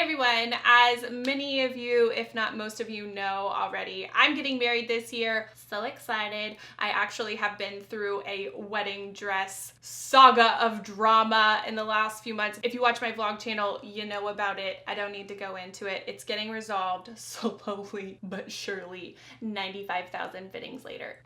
everyone, as many of you, if not most of you know already, I'm getting married this year. So excited. I actually have been through a wedding dress saga of drama in the last few months. If you watch my vlog channel, you know about it. I don't need to go into it. It's getting resolved slowly but surely 95,000 fittings later.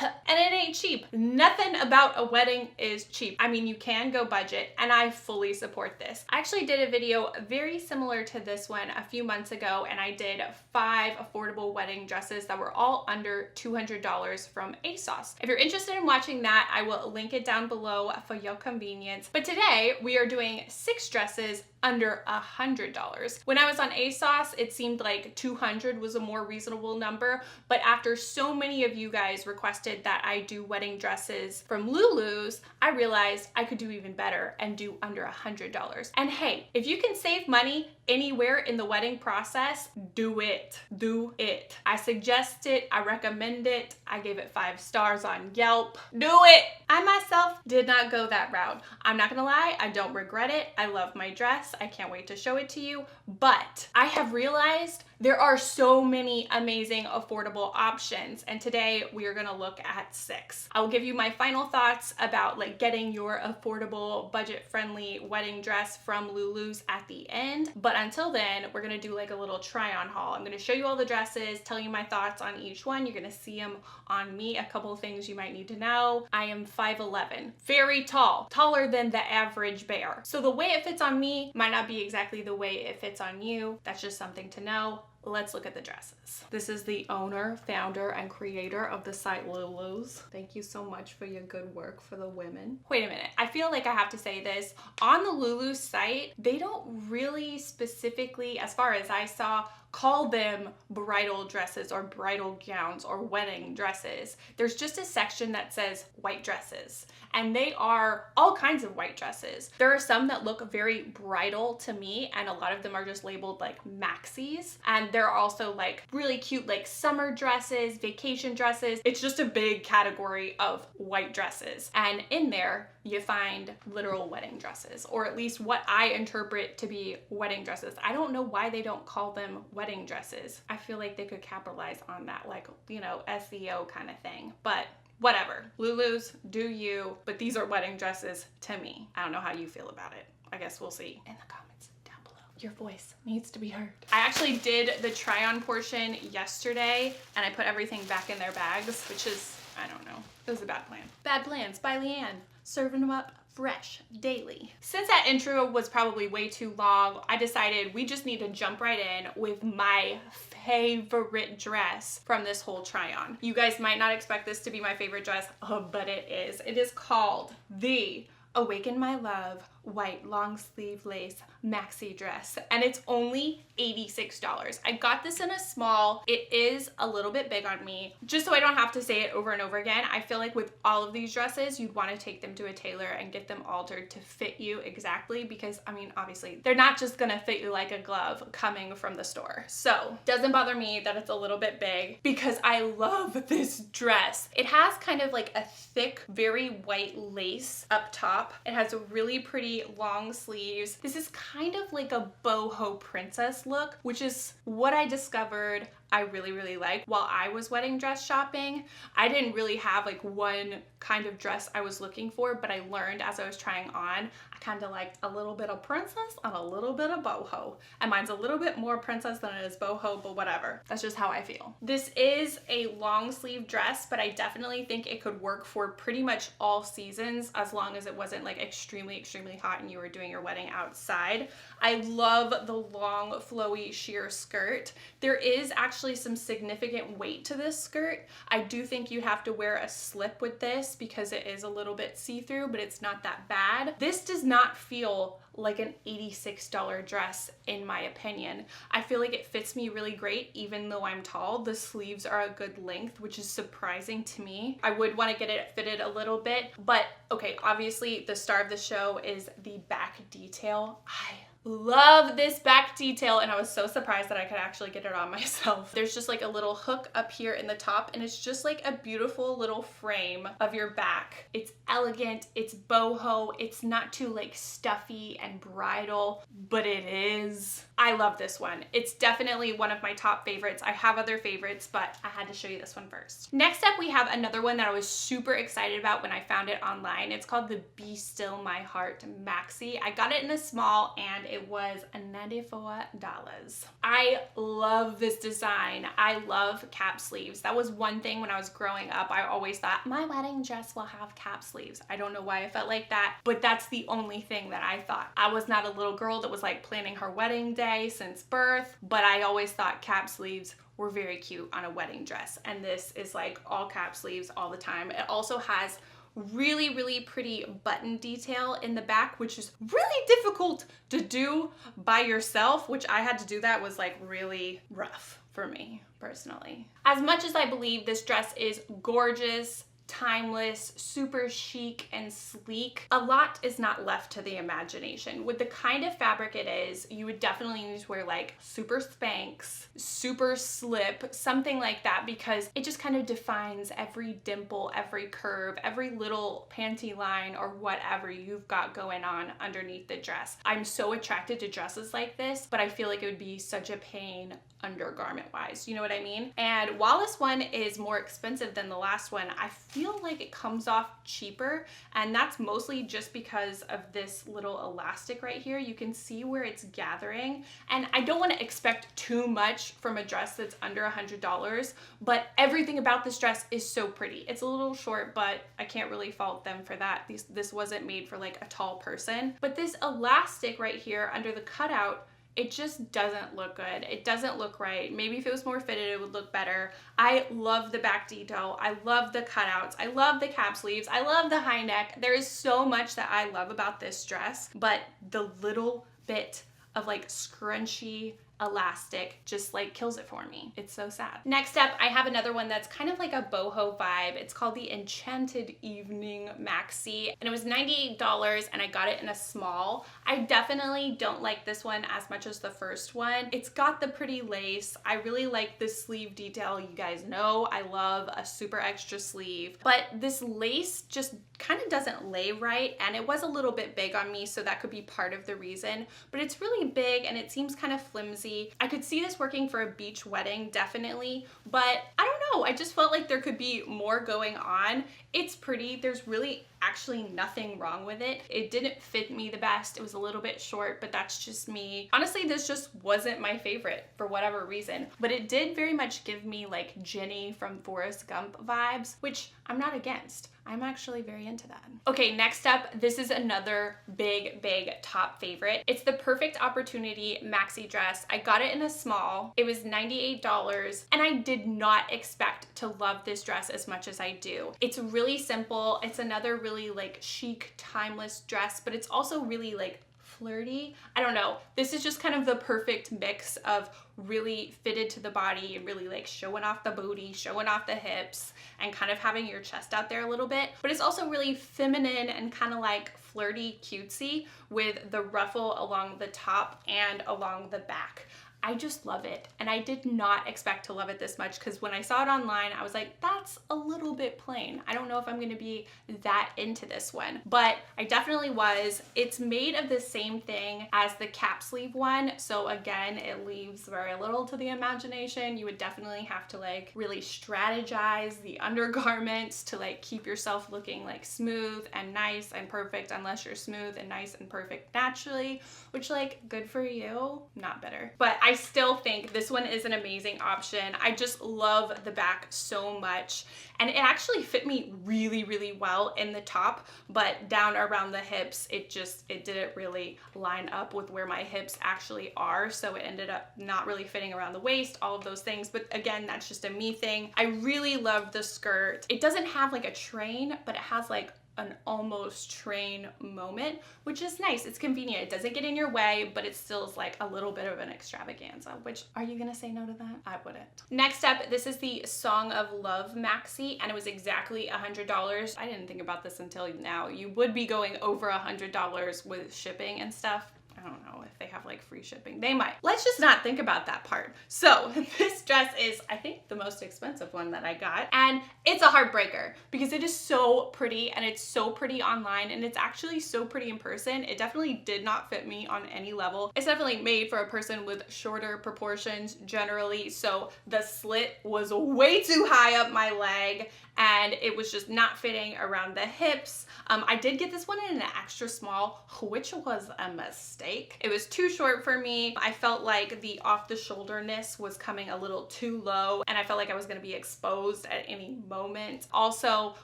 And it ain't cheap. Nothing about a wedding is cheap. I mean, you can go budget, and I fully support this. I actually did a video very similar to this one a few months ago, and I did 5 affordable wedding dresses that were all under $200 from ASOS. If you're interested in watching that, I will link it down below for your convenience. But today we are doing 6 dresses under $100. When I was on ASOS, it seemed like 200 was a more reasonable number, but after so many of you guys requested that I do wedding dresses from Lulus, I realized I could do even better and do under $100. And hey, if you can save money anywhere in the wedding process, do it. Do it. I suggest it. I recommend it. I gave it 5 stars on Yelp. Do it. I myself did not go that route. I'm not gonna lie, I don't regret it. I love my dress. I can't wait to show it to you, but I have realized there are so many amazing affordable options, and today we are gonna look at 6. I will give you my final thoughts about like getting your affordable, budget-friendly wedding dress from Lulus at the end, but until then, we're gonna do like a little try-on haul. I'm gonna show you all the dresses, tell you my thoughts on each one. You're gonna see them on me. A couple of things you might need to know. I am 5'11", very tall, taller than the average bear. So the way it fits on me might not be exactly the way it fits on you. That's just something to know. Let's look at the dresses. This is the owner, founder, and creator of the site Lulus. Thank you so much for your good work for the women. Wait a minute, I feel like I have to say this. On the Lulus site, they don't really specifically, as far as I saw, call them bridal dresses or bridal gowns or wedding dresses. There's just a section that says white dresses, and they are all kinds of white dresses. There are some that look very bridal to me, and a lot of them are just labeled like Maxis. And there are also like really cute like summer dresses, vacation dresses. It's just a big category of white dresses. And in there, you find literal wedding dresses, or at least what I interpret to be wedding dresses. I don't know why they don't call them wedding dresses. I feel like they could capitalize on that, like, you know, SEO kind of thing, but whatever. Lulus, do you, but these are wedding dresses to me. I don't know how you feel about it. I guess we'll see in the comments down below. Your voice needs to be heard. I actually did the try-on portion yesterday, and I put everything back in their bags, which is, I don't know, it was a bad plan. Bad Plans by LeighAnn, serving them up fresh daily. Since that intro was probably way too long, I decided we just need to jump right in with my favorite dress from this whole try-on. You guys might not expect this to be my favorite dress, but it is. It is called the Awaken My Love white long sleeve lace maxi dress, and it's only $86. I got this in a small. It is a little bit big on me. Just so I don't have to say it over and over again, I feel like with all of these dresses, you'd want to take them to a tailor and get them altered to fit you exactly, because I mean, obviously they're not just gonna fit you like a glove coming from the store. So doesn't bother me that it's a little bit big, because I love this dress. It has kind of like a thick, very white lace up top. It has a really pretty long sleeves. This is kind of like a boho princess look, which is what I discovered I really, really like while I was wedding dress shopping. I didn't really have like one kind of dress I was looking for, but I learned as I was trying on, I kind of liked a little bit of princess and a little bit of boho. And mine's a little bit more princess than it is boho, but whatever. That's just how I feel. This is a long sleeve dress, but I definitely think it could work for pretty much all seasons, as long as it wasn't like extremely, extremely hot and you were doing your wedding outside. I love the long flowy sheer skirt. There is actually some significant weight to this skirt. I do think you have to wear a slip with this because it is a little bit see-through, but it's not that bad. This does not feel like an $86 dress in my opinion. I feel like it fits me really great even though I'm tall. The sleeves are a good length, which is surprising to me. I would want to get it fitted a little bit, but okay, obviously the star of the show is the back detail. I love this back detail, and I was so surprised that I could actually get it on myself. There's just like a little hook up here in the top, and it's just like a beautiful little frame of your back. It's elegant, it's boho, it's not too like stuffy and bridal, but it is. I love this one. It's definitely one of my top favorites. I have other favorites, but I had to show you this one first. Next up, we have another one that I was super excited about when I found it online. It's called the Be Still My Heart Maxi. I got it in a small and it was $94. I love this design. I love cap sleeves. That was one thing when I was growing up. I always thought my wedding dress will have cap sleeves. I don't know why I felt like that, but that's the only thing that I thought. I was not a little girl that was like planning her wedding day since birth, but I always thought cap sleeves were very cute on a wedding dress. And this is like all cap sleeves all the time. It also has really, really pretty button detail in the back, which is really difficult to do by yourself, which I had to do. That was like really rough for me personally. As much as I believe this dress is gorgeous, timeless, super chic and sleek, a lot is not left to the imagination. With the kind of fabric it is, you would definitely need to wear like super Spanx, super slip, something like that, because it just kind of defines every dimple, every curve, every little panty line or whatever you've got going on underneath the dress. I'm so attracted to dresses like this, but I feel like it would be such a pain undergarment wise, you know what I mean? And while this one is more expensive than the last one, I feel like it comes off cheaper, and that's mostly just because of this little elastic right here. You can see where it's gathering, and I don't want to expect too much from a dress that's under $100, but everything about this dress is so pretty. It's a little short, but I can't really fault them for that. This wasn't made for like a tall person, but this elastic right here under the cutout, it just doesn't look good. It doesn't look right. Maybe if it was more fitted, it would look better. I love the back detail. I love the cutouts. I love the cap sleeves. I love the high neck. There is so much that I love about this dress, but the little bit of like scrunchy elastic just like kills it for me. It's so sad. Next up, I have another one that's kind of like a boho vibe. It's called the Enchanted Evening Maxi, and it was $98 and I got it in a small. I definitely don't like this one as much as the first one. It's got the pretty lace. I really like the sleeve detail. You guys know I love a super extra sleeve, but this lace just kind of doesn't lay right, and it was a little bit big on me, so that could be part of the reason, but it's really big and it seems kind of flimsy. I could see this working for a beach wedding, definitely, but I don't know. I just felt like there could be more going on. It's pretty. There's really actually nothing wrong with it. It didn't fit me the best. It was a little bit short, but that's just me. Honestly, this just wasn't my favorite for whatever reason, but it did very much give me like Jenny from Forrest Gump vibes, which I'm not against. I'm actually very into that. Okay, next up, this is another big top favorite. It's the Perfect Opportunity maxi dress. I got it in a small. It was $98, and I did not expect to love this dress as much as I do. It's really simple. It's another really like chic, timeless dress, but it's also really like flirty. I don't know. This is just kind of the perfect mix of really fitted to the body and really like showing off the booty, showing off the hips, and kind of having your chest out there a little bit. But it's also really feminine and kind of like flirty, cutesy with the ruffle along the top and along the back. I just love it, and I did not expect to love it this much, because when I saw it online, I was like, that's a little bit plain. I don't know if I'm gonna be that into this one, but I definitely was. It's made of the same thing as the cap sleeve one, so again, it leaves very little to the imagination. You would definitely have to like really strategize the undergarments to like keep yourself looking like smooth and nice and perfect, unless you're smooth and nice and perfect naturally, which like good for you, not better. But I still think this one is an amazing option. I just love the back so much, and it actually fit me really well in the top, but down around the hips, it didn't really line up with where my hips actually are, so it ended up not really fitting around the waist, all of those things. But again, that's just a me thing. I really love the skirt. It doesn't have like a train, but it has like an almost train moment, which is nice. It's convenient. It doesn't get in your way, but it still is like a little bit of an extravaganza, which, are you gonna say no to that? I wouldn't. Next up, this is the Song of Love maxi, and it was exactly $100. I didn't think about this until now. You would be going over $100 with shipping and stuff. I don't know if they have like free shipping. They might. Let's just not think about that part. So this dress is, I think, the most expensive one that I got. And it's a heartbreaker because it is so pretty, and it's so pretty online, and it's actually so pretty in person. It definitely did not fit me on any level. It's definitely made for a person with shorter proportions generally. So the slit was way too high up my leg, and it was just not fitting around the hips. I did get this one in an extra small, which was a mistake. It was too short for me. I felt like the off-the-shoulderness was coming a little too low, and I felt like I was gonna be exposed at any moment. Also,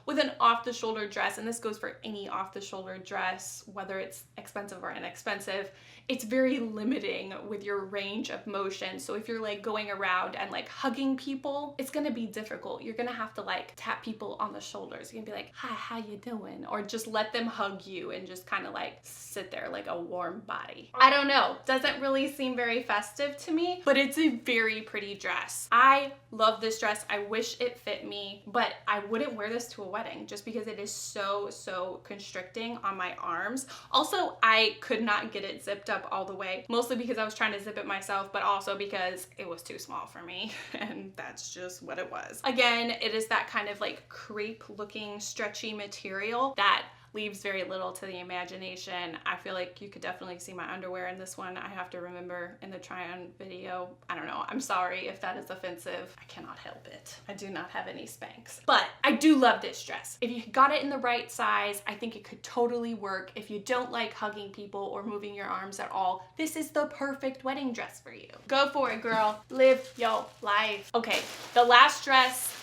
with an off-the-shoulder dress, and this goes for any off-the-shoulder dress, whether it's expensive or inexpensive, it's very limiting with your range of motion. So if you're like going around and like hugging people, it's gonna be difficult. You're gonna have to like tap people on the shoulders. You're gonna be like, hi, how you doing? Or just let them hug you and just kind of like sit there like a warm body. I don't know, doesn't really seem very festive to me, but it's a very pretty dress. I love this dress. I wish it fit me, but I wouldn't wear this to a wedding just because it is so constricting on my arms. Also, I could not get it zipped up all the way, mostly because I was trying to zip it myself, but also because it was too small for me, and that's just what it was. Again, it is that kind of like crepe looking stretchy material that leaves very little to the imagination. I feel like you could definitely see my underwear in this one. I have to remember in the try-on video. I don't know. I'm sorry if that is offensive. I cannot help it. I do not have any Spanx. But I do love this dress. If you got it in the right size, I think it could totally work. If you don't like hugging people or moving your arms at all, this is the perfect wedding dress for you. Go for it, girl. Live your life. Okay, the last dress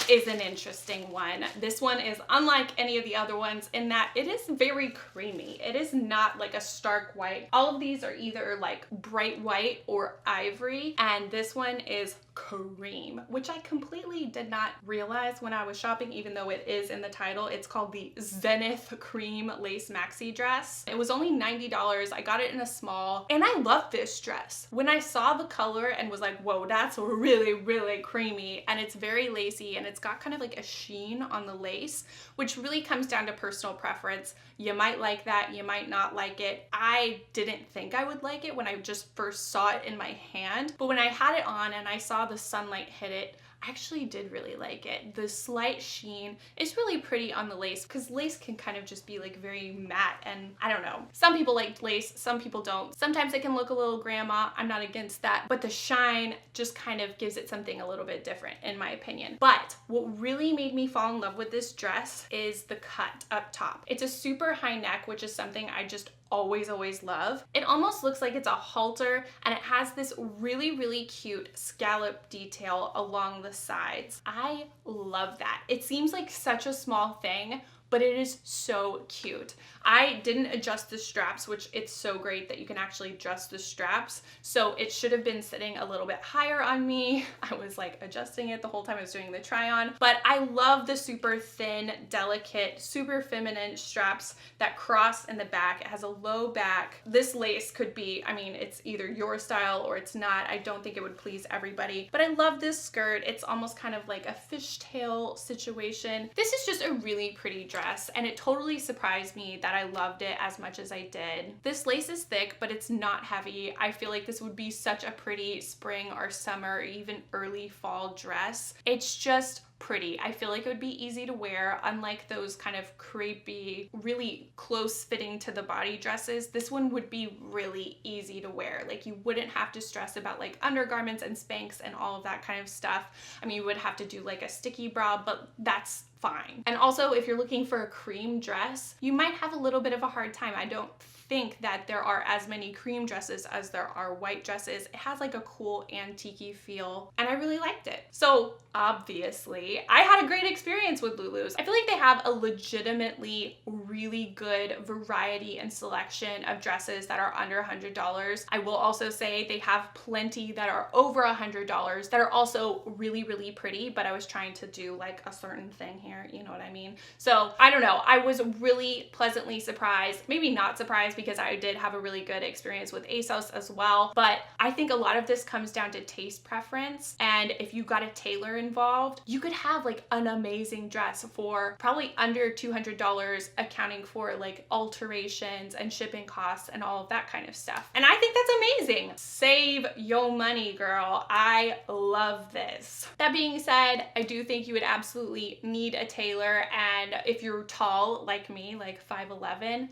is an interesting one. This one is unlike any of the other ones in that it is very creamy. It is not like a stark white. All of these are either like bright white or ivory, and this one is cream, which I completely did not realize when I was shopping, even though it is in the title. It's called the Zenith Cream Lace Maxi Dress. It was only $90. I got it in a small, and I love this dress. When I saw the color and was like, whoa, that's really creamy, and it's very lacy, and it's got kind of like a sheen on the lace, which really comes down to personal preference. You might like that, you might not like it. I didn't think I would like it when I just first saw it in my hand, but when I had it on and I saw the sunlight hit it, I actually did really like it. The slight sheen is really pretty on the lace, because lace can kind of just be like very matte, and I don't know. Some people like lace, some people don't. Sometimes it can look a little grandma. I'm not against that, but the shine just kind of gives it something a little bit different in my opinion. But what really made me fall in love with this dress is the cut up top. It's a super high neck, which is something I just always love. It almost looks like it's a halter, and it has this really cute scallop detail along the sides. I love that. It seems like such a small thing, but it is so cute. I didn't adjust the straps, which it's so great that you can actually adjust the straps. So it should have been sitting a little bit higher on me. I was like adjusting it the whole time I was doing the try on, but I love the super thin, delicate, super feminine straps that cross in the back. It has a low back. This lace could be, I mean, it's either your style or it's not. I don't think it would please everybody, but I love this skirt. It's almost kind of like a fishtail situation. This is just a really pretty dress, and it totally surprised me that I loved it as much as I did. This lace is thick, but it's not heavy. I feel like this would be such a pretty spring or summer or even early fall dress. It's just pretty. I feel like it would be easy to wear. Unlike those kind of crepey, really close fitting to the body dresses, this one would be really easy to wear. Like, you wouldn't have to stress about like undergarments and Spanx and all of that kind of stuff. I mean, you would have to do like a sticky bra, but that's fine. And also, if you're looking for a cream dress, you might have a little bit of a hard time. I don't think that there are as many cream dresses as there are white dresses. It has like a cool antique-y feel, and I really liked it. So obviously, I had a great experience with Lulus. I feel like they have a legitimately really good variety and selection of dresses that are under $100. I will also say they have plenty that are over $100 that are also really pretty, but I was trying to do like a certain thing here, you know what I mean? So I don't know, I was really pleasantly surprised, maybe not surprised, because I did have a really good experience with ASOS as well. But I think a lot of this comes down to taste preference. And if you got a tailor involved, you could have like an amazing dress for probably under $200, accounting for like alterations and shipping costs and all of that kind of stuff. And I think that's amazing. Save your money, girl. I love this. That being said, I do think you would absolutely need a tailor. And if you're tall like me, like 5'11",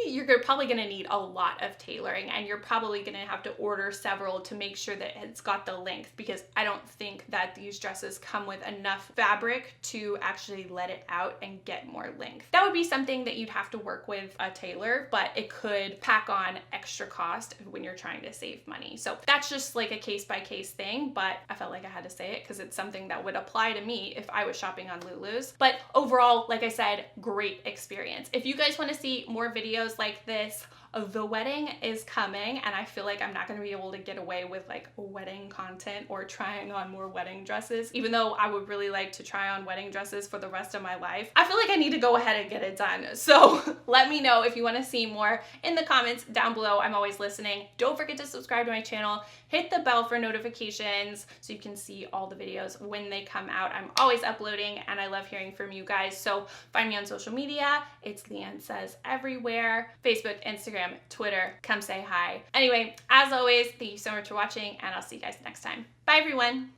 you're probably gonna need a lot of tailoring, and you're probably gonna have to order several to make sure that it's got the length, because I don't think that these dresses come with enough fabric to actually let it out and get more length. That would be something that you'd have to work with a tailor, but it could pack on extra cost when you're trying to save money. So that's just like a case by case thing, but I felt like I had to say it because it's something that would apply to me if I was shopping on Lulus. But overall, like I said, great experience. If you guys want to see more videos like this, the wedding is coming, and I feel like I'm not going to be able to get away with like wedding content or trying on more wedding dresses, even though I would really like to try on wedding dresses for the rest of my life. I feel like I need to go ahead and get it done. So let me know if you want to see more in the comments down below. I'm always listening. Don't forget to subscribe to my channel. Hit the bell for notifications so you can see all the videos when they come out. I'm always uploading, and I love hearing from you guys. So find me on social media. It's LeighAnnSays everywhere. Facebook, Instagram, Twitter. Come say hi. Anyway, as always, thank you so much for watching, and I'll see you guys next time. Bye, everyone.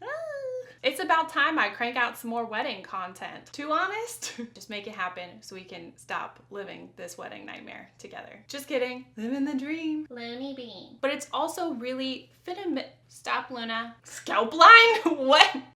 It's about time I crank out some more wedding content. Too honest? Just make it happen so we can stop living this wedding nightmare together. Just kidding. Living the dream. Loony bean. But it's also really Stop, Luna. Scalp line? What?